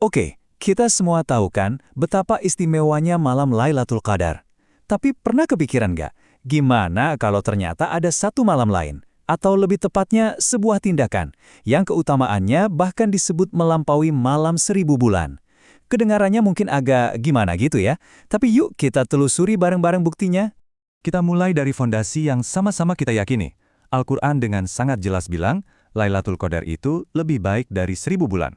Oke, kita semua tahu kan betapa istimewanya malam Lailatul Qadar. Tapi pernah kepikiran nggak, gimana kalau ternyata ada satu malam lain? Atau lebih tepatnya sebuah tindakan, yang keutamaannya bahkan disebut melampaui malam 1000 bulan. Kedengarannya mungkin agak gimana gitu ya, tapi yuk kita telusuri bareng-bareng buktinya. Kita mulai dari fondasi yang sama-sama kita yakini. Al-Quran dengan sangat jelas bilang, Lailatul Qadar itu lebih baik dari 1000 bulan.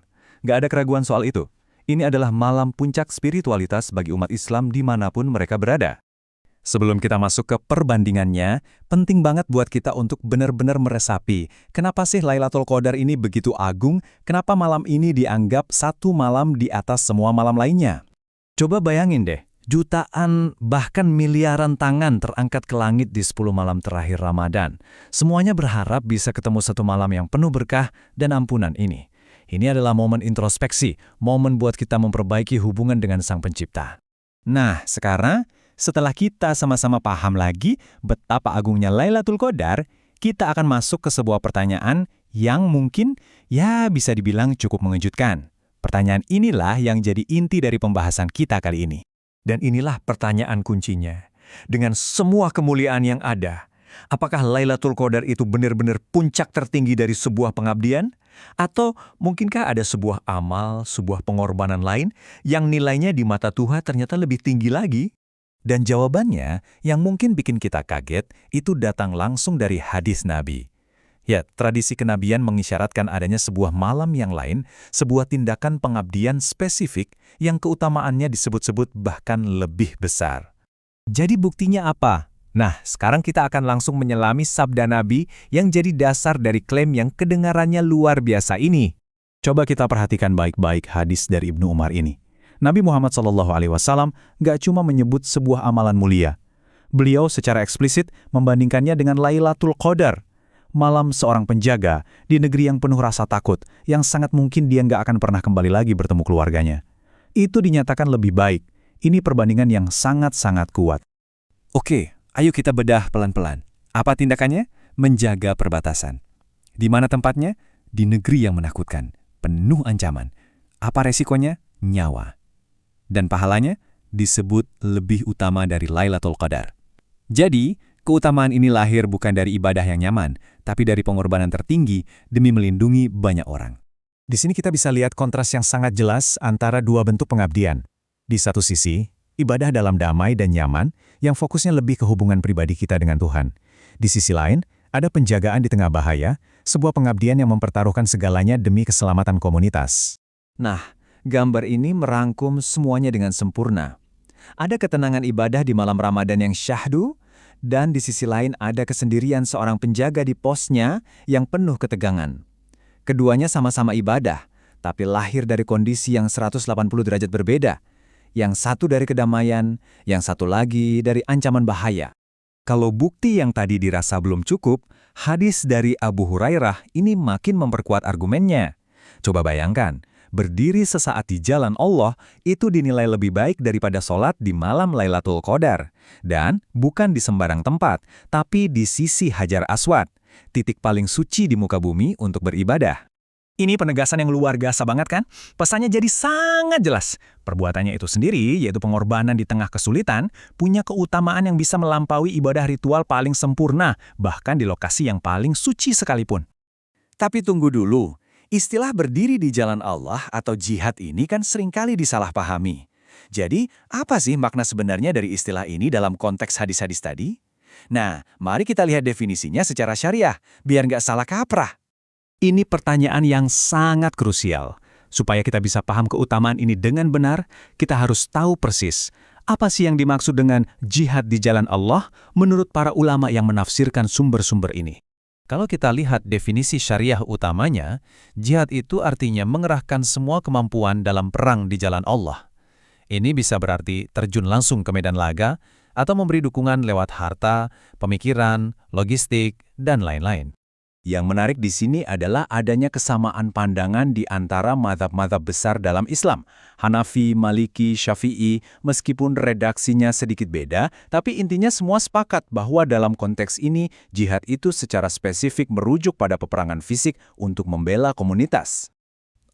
Gak ada keraguan soal itu. Ini adalah malam puncak spiritualitas bagi umat Islam dimanapun mereka berada. Sebelum kita masuk ke perbandingannya, penting banget buat kita untuk benar-benar meresapi, kenapa sih Lailatul Qadar ini begitu agung, kenapa malam ini dianggap satu malam di atas semua malam lainnya. Coba bayangin deh, jutaan bahkan miliaran tangan terangkat ke langit di 10 malam terakhir Ramadan. Semuanya berharap bisa ketemu satu malam yang penuh berkah dan ampunan ini. Ini adalah momen introspeksi, momen buat kita memperbaiki hubungan dengan Sang Pencipta. Nah, sekarang setelah kita sama-sama paham lagi betapa agungnya Lailatul Qadar, kita akan masuk ke sebuah pertanyaan yang mungkin ya bisa dibilang cukup mengejutkan. Pertanyaan inilah yang jadi inti dari pembahasan kita kali ini. Dan inilah pertanyaan kuncinya. Dengan semua kemuliaan yang ada, apakah Lailatul Qadar itu benar-benar puncak tertinggi dari sebuah pengabdian? Atau mungkinkah ada sebuah amal, sebuah pengorbanan lain yang nilainya di mata Tuhan ternyata lebih tinggi lagi? Dan jawabannya yang mungkin bikin kita kaget itu datang langsung dari hadis Nabi. Ya, tradisi kenabian mengisyaratkan adanya sebuah malam yang lain, sebuah tindakan pengabdian spesifik yang keutamaannya disebut-sebut bahkan lebih besar. Jadi buktinya apa? Nah, sekarang kita akan langsung menyelami sabda Nabi yang jadi dasar dari klaim yang kedengarannya luar biasa ini. Coba kita perhatikan baik-baik hadis dari Ibnu Umar ini. Nabi Muhammad SAW gak cuma menyebut sebuah amalan mulia. Beliau secara eksplisit membandingkannya dengan Lailatul Qadar, malam seorang penjaga di negeri yang penuh rasa takut, yang sangat mungkin dia gak akan pernah kembali lagi bertemu keluarganya. Itu dinyatakan lebih baik. Ini perbandingan yang sangat-sangat kuat. Oke, ayo kita bedah pelan-pelan. Apa tindakannya? Menjaga perbatasan. Di mana tempatnya? Di negeri yang menakutkan, penuh ancaman. Apa resikonya? Nyawa. Dan pahalanya disebut lebih utama dari Lailatul Qadar. Jadi, keutamaan ini lahir bukan dari ibadah yang nyaman, tapi dari pengorbanan tertinggi demi melindungi banyak orang. Di sini kita bisa lihat kontras yang sangat jelas antara dua bentuk pengabdian. Di satu sisi, ibadah dalam damai dan nyaman yang fokusnya lebih ke hubungan pribadi kita dengan Tuhan. Di sisi lain, ada penjagaan di tengah bahaya, sebuah pengabdian yang mempertaruhkan segalanya demi keselamatan komunitas. Nah, gambar ini merangkum semuanya dengan sempurna. Ada ketenangan ibadah di malam Ramadan yang syahdu, dan di sisi lain ada kesendirian seorang penjaga di posnya yang penuh ketegangan. Keduanya sama-sama ibadah, tapi lahir dari kondisi yang 180 derajat berbeda. Yang satu dari kedamaian, yang satu lagi dari ancaman bahaya. Kalau bukti yang tadi dirasa belum cukup, hadis dari Abu Hurairah ini makin memperkuat argumennya. Coba bayangkan, berdiri sesaat di jalan Allah itu dinilai lebih baik daripada sholat di malam Lailatul Qadar. Dan bukan di sembarang tempat, tapi di sisi Hajar Aswad, titik paling suci di muka bumi untuk beribadah. Ini penegasan yang luar biasa banget kan? Pesannya jadi sangat jelas. Perbuatannya itu sendiri, yaitu pengorbanan di tengah kesulitan, punya keutamaan yang bisa melampaui ibadah ritual paling sempurna, bahkan di lokasi yang paling suci sekalipun. Tapi tunggu dulu. Istilah berdiri di jalan Allah atau jihad ini kan seringkali disalahpahami. Jadi, apa sih makna sebenarnya dari istilah ini dalam konteks hadis-hadis tadi? Nah, mari kita lihat definisinya secara syariah, biar nggak salah kaprah. Ini pertanyaan yang sangat krusial. Supaya kita bisa paham keutamaan ini dengan benar, kita harus tahu persis apa sih yang dimaksud dengan jihad di jalan Allah menurut para ulama yang menafsirkan sumber-sumber ini. Kalau kita lihat definisi syariah utamanya, jihad itu artinya mengerahkan semua kemampuan dalam perang di jalan Allah. Ini bisa berarti terjun langsung ke medan laga, atau memberi dukungan lewat harta, pemikiran, logistik, dan lain-lain. Yang menarik di sini adalah adanya kesamaan pandangan di antara mazhab-mazhab besar dalam Islam. Hanafi, Maliki, Syafi'i, meskipun redaksinya sedikit beda, tapi intinya semua sepakat bahwa dalam konteks ini, jihad itu secara spesifik merujuk pada peperangan fisik untuk membela komunitas.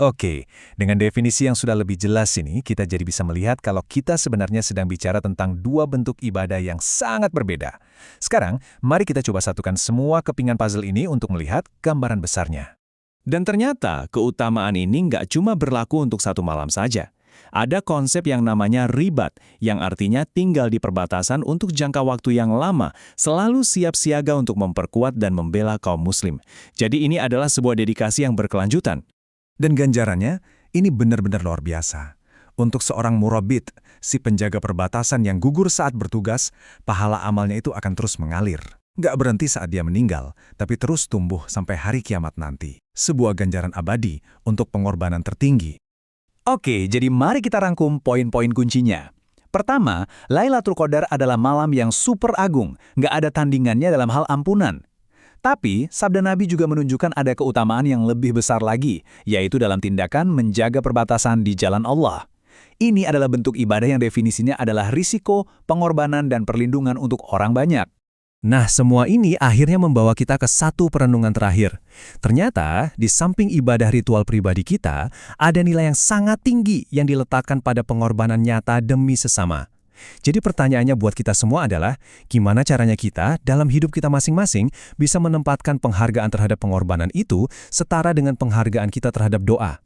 Oke, dengan definisi yang sudah lebih jelas ini, kita jadi bisa melihat kalau kita sebenarnya sedang bicara tentang dua bentuk ibadah yang sangat berbeda. Sekarang, mari kita coba satukan semua kepingan puzzle ini untuk melihat gambaran besarnya. Dan ternyata, keutamaan ini nggak cuma berlaku untuk satu malam saja. Ada konsep yang namanya ribat, yang artinya tinggal di perbatasan untuk jangka waktu yang lama, selalu siap siaga untuk memperkuat dan membela kaum muslim. Jadi ini adalah sebuah dedikasi yang berkelanjutan. Dan ganjarannya, ini benar-benar luar biasa. Untuk seorang murabit, si penjaga perbatasan yang gugur saat bertugas, pahala amalnya itu akan terus mengalir. Nggak berhenti saat dia meninggal, tapi terus tumbuh sampai hari kiamat nanti. Sebuah ganjaran abadi untuk pengorbanan tertinggi. Oke, jadi mari kita rangkum poin-poin kuncinya. Pertama, Lailatul Qadar adalah malam yang super agung, nggak ada tandingannya dalam hal ampunan. Tapi, sabda Nabi juga menunjukkan ada keutamaan yang lebih besar lagi, yaitu dalam tindakan menjaga perbatasan di jalan Allah. Ini adalah bentuk ibadah yang definisinya adalah risiko, pengorbanan, dan perlindungan untuk orang banyak. Nah, semua ini akhirnya membawa kita ke satu perenungan terakhir. Ternyata, di samping ibadah ritual pribadi kita, ada nilai yang sangat tinggi yang diletakkan pada pengorbanan nyata demi sesama. Jadi pertanyaannya buat kita semua adalah, gimana caranya kita dalam hidup kita masing-masing bisa menempatkan penghargaan terhadap pengorbanan itu setara dengan penghargaan kita terhadap doa?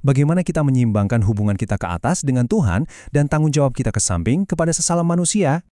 Bagaimana kita menyeimbangkan hubungan kita ke atas dengan Tuhan dan tanggung jawab kita ke samping kepada sesama manusia?